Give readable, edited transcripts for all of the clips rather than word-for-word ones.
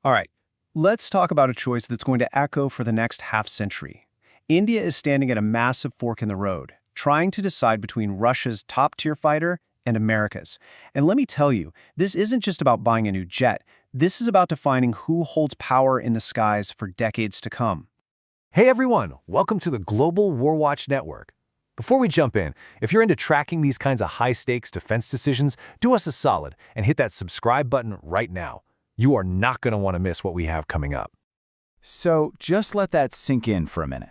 All right, let's talk about a choice that's going to echo for the next half century. India is standing at a massive fork in the road, trying to decide between Russia's top-tier fighter and America's. And let me tell you, this isn't just about buying a new jet. This is about defining who holds power in the skies for decades to come. Hey everyone, welcome to the Global WarWatch Network. Before we jump in, if you're into tracking these kinds of high-stakes defense decisions, do us a solid and hit that subscribe button right now. You are not going to want to miss what we have coming up. So just let that sink in for a minute.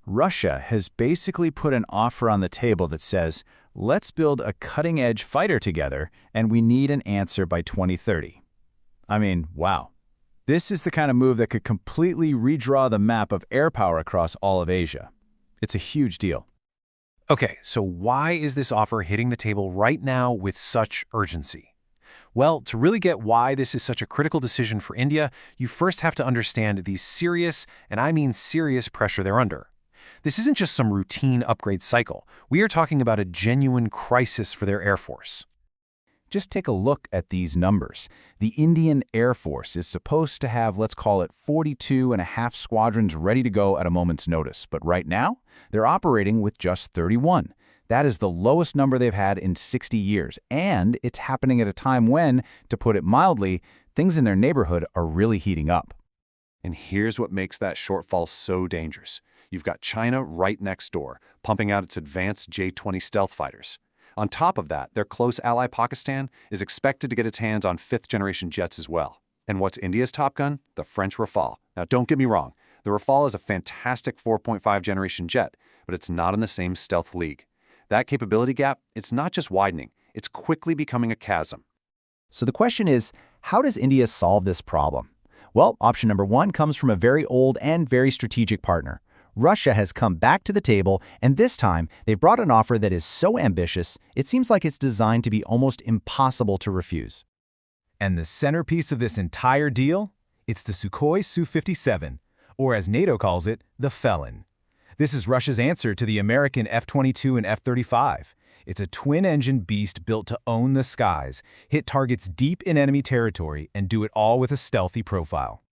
Russia has basically put an offer on the table that says, let's build a cutting-edge fighter together, and we need an answer by 2030. I mean, wow. This is the kind of move that could completely redraw the map of air power across all of Asia. It's a huge deal. Okay, so why is this offer hitting the table right now with such urgency? Well, to really get why this is such a critical decision for India, you first have to understand the serious, and I mean serious, pressure they're under. This isn't just some routine upgrade cycle. We are talking about a genuine crisis for their Air Force. Just take a look at these numbers. The Indian Air Force is supposed to have, let's call it, 42.5 squadrons ready to go at a moment's notice. But right now, they're operating with just 31. That is the lowest number they've had in 60 years. And it's happening at a time when, to put it mildly, things in their neighborhood are really heating up. And here's what makes that shortfall so dangerous. You've got China right next door, pumping out its advanced J-20 stealth fighters. On top of that, their close ally Pakistan is expected to get its hands on fifth-generation jets as well. And what's India's top gun? The French Rafale. Now, don't get me wrong. The Rafale is a fantastic 4.5-generation jet, but it's not in the same stealth league. That capability gap, it's not just widening, it's quickly becoming a chasm. So the question is, how does India solve this problem? Well, option number one comes from a very old and very strategic partner. Russia has come back to the table, and this time, they've brought an offer that is so ambitious, it seems like it's designed to be almost impossible to refuse. And the centerpiece of this entire deal? It's the Sukhoi Su-57, or as NATO calls it, the Felon. This is Russia's answer to the American F-22 and F-35. It's a twin-engine beast built to own the skies, hit targets deep in enemy territory, and do it all with a stealthy profile.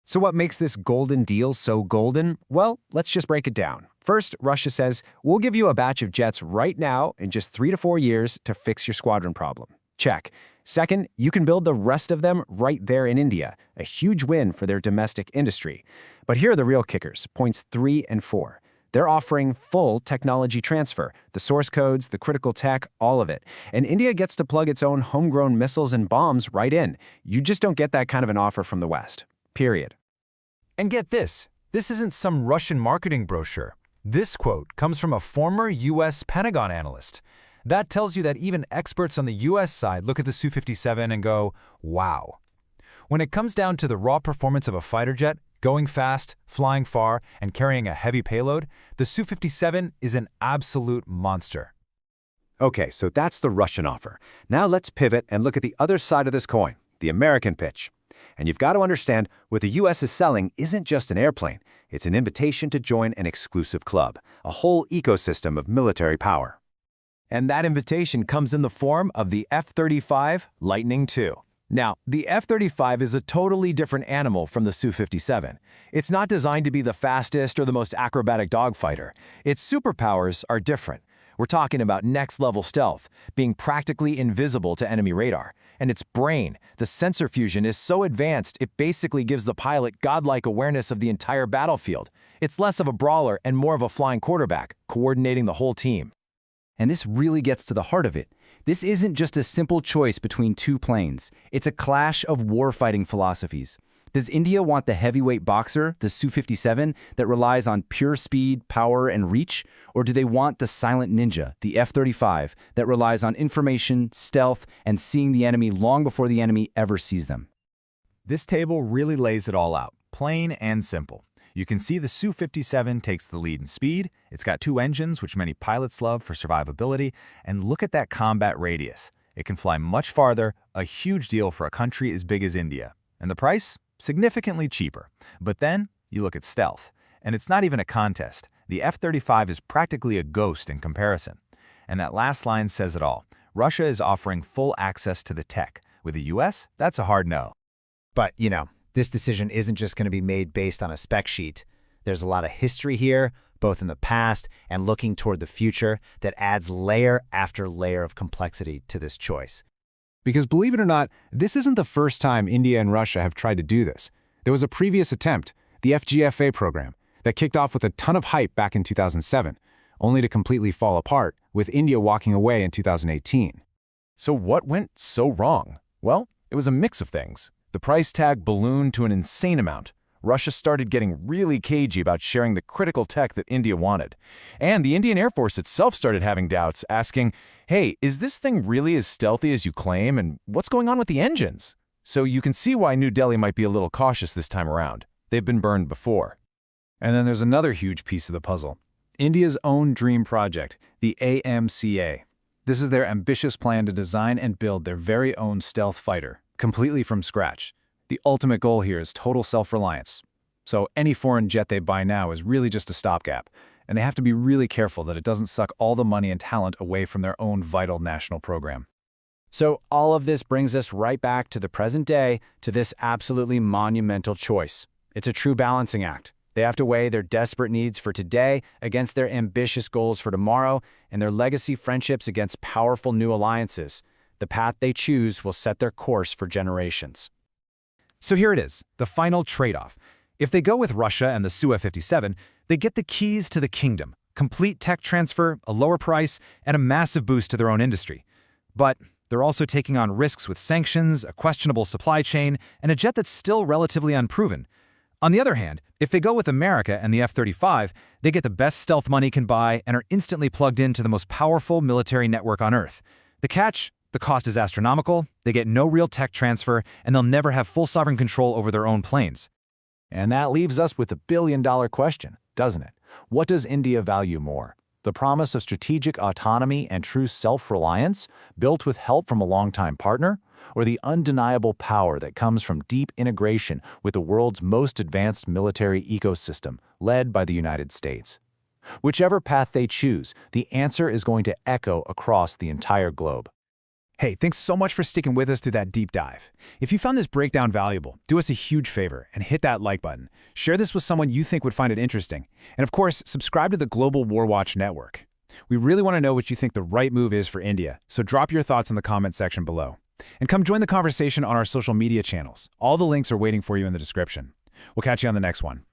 So what makes this golden deal so golden? Well, let's just break it down. First, Russia says, we'll give you a batch of jets right now in just 3 to 4 years to fix your squadron problem. Check. Second, you can build the rest of them right there in India, a huge win for their domestic industry. But here are the real kickers, points 3 and 4. They're offering full technology transfer, the source codes, the critical tech, all of it. And India gets to plug its own homegrown missiles and bombs right in. You just don't get that kind of an offer from the West. Period. And get this isn't some Russian marketing brochure. This quote comes from a former U.S. Pentagon analyst. That tells you that even experts on the U.S. side look at the Su-57 and go, wow. When it comes down to the raw performance of a fighter jet, going fast, flying far, and carrying a heavy payload, the Su-57 is an absolute monster. Okay, so that's the Russian offer. Now let's pivot and look at the other side of this coin, the American pitch. And you've got to understand, what the U.S. is selling isn't just an airplane. It's an invitation to join an exclusive club, a whole ecosystem of military power. And that invitation comes in the form of the F-35 Lightning II. Now, the F-35 is a totally different animal from the Su-57. It's not designed to be the fastest or the most acrobatic dogfighter. Its superpowers are different. We're talking about next-level stealth, being practically invisible to enemy radar. And its brain, the sensor fusion, is so advanced it basically gives the pilot godlike awareness of the entire battlefield. It's less of a brawler and more of a flying quarterback, coordinating the whole team. And this really gets to the heart of it. This isn't just a simple choice between two planes. It's a clash of warfighting philosophies. Does India want the heavyweight boxer, the Su-57, that relies on pure speed, power, and reach? Or do they want the silent ninja, the F-35, that relies on information, stealth, and seeing the enemy long before the enemy ever sees them? This table really lays it all out, plain and simple. You can see the Su-57 takes the lead in speed, it's got 2 engines which many pilots love for survivability, and look at that combat radius. It can fly much farther, a huge deal for a country as big as India. And the price? Significantly cheaper. But then, you look at stealth, and it's not even a contest. The F-35 is practically a ghost in comparison. And that last line says it all. Russia is offering full access to the tech. With the US, that's a hard no. But, This decision isn't just going to be made based on a spec sheet. There's a lot of history here, both in the past and looking toward the future, that adds layer after layer of complexity to this choice. Because believe it or not, this isn't the first time India and Russia have tried to do this. There was a previous attempt, the FGFA program, that kicked off with a ton of hype back in 2007, only to completely fall apart, with India walking away in 2018. So what went so wrong? Well, it was a mix of things. The price tag ballooned to an insane amount. Russia started getting really cagey about sharing the critical tech that India wanted. And the Indian Air Force itself started having doubts, asking, hey, is this thing really as stealthy as you claim, and what's going on with the engines? So you can see why New Delhi might be a little cautious this time around. They've been burned before. And then there's another huge piece of the puzzle. India's own dream project, the AMCA. This is their ambitious plan to design and build their very own stealth fighter, completely from scratch. The ultimate goal here is total self-reliance. So any foreign jet they buy now is really just a stopgap, and they have to be really careful that it doesn't suck all the money and talent away from their own vital national program. So all of this brings us right back to the present day, to this absolutely monumental choice. It's a true balancing act. They have to weigh their desperate needs for today against their ambitious goals for tomorrow, and their legacy friendships against powerful new alliances. The path they choose will set their course for generations. So here it is, the final trade-off. If they go with Russia and the Su-57, they get the keys to the kingdom, complete tech transfer, a lower price, and a massive boost to their own industry. But they're also taking on risks with sanctions, a questionable supply chain, and a jet that's still relatively unproven. On the other hand, if they go with America and the F-35, they get the best stealth money can buy and are instantly plugged into the most powerful military network on Earth. The catch? The cost is astronomical, they get no real tech transfer, and they'll never have full sovereign control over their own planes. And that leaves us with the billion-dollar question, doesn't it? What does India value more? The promise of strategic autonomy and true self-reliance, built with help from a longtime partner? Or the undeniable power that comes from deep integration with the world's most advanced military ecosystem, led by the United States? Whichever path they choose, the answer is going to echo across the entire globe. Hey, thanks so much for sticking with us through that deep dive. If you found this breakdown valuable, do us a huge favor and hit that like button. Share this with someone you think would find it interesting. And of course, subscribe to the Global WarWatch Network. We really want to know what you think the right move is for India, so drop your thoughts in the comment section below. And come join the conversation on our social media channels. All the links are waiting for you in the description. We'll catch you on the next one.